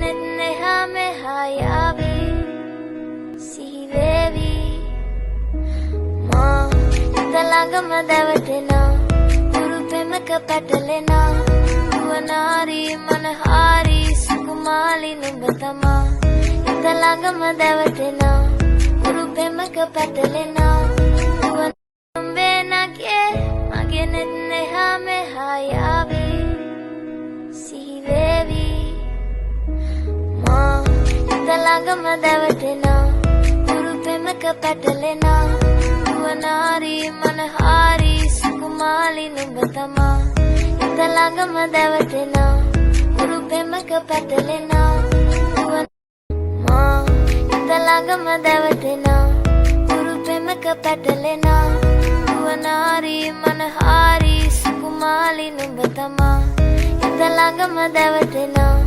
නෙත් neha meha yavi sihivevi ma ඉතලඟම දැවටෙනා උරුපෙමක පැටලෙනා නුවනාරි මනහාරි සුකුමාලි නුඹ තමා ඉතලඟම දැවටෙනා උරුපෙමක පැටලෙනා නුඹේ නගේ මගේ නෙත් neha meha yavi sihivevi ma ඉතලඟම දැවටෙනා උරුපෙමක පැටලෙනා නුවනාරි මනහාරි සුකුමාලි නුඹ තමා ඉතලඟම දැවටෙනා උරුපෙමක පැටලෙනා මා ඉතලඟම දැවටෙනා උරුපෙමක පැටලෙනා නුවනාරි මනහාරි සුකුමාලි නුඹ තමා ඉතලඟම දැවටෙනා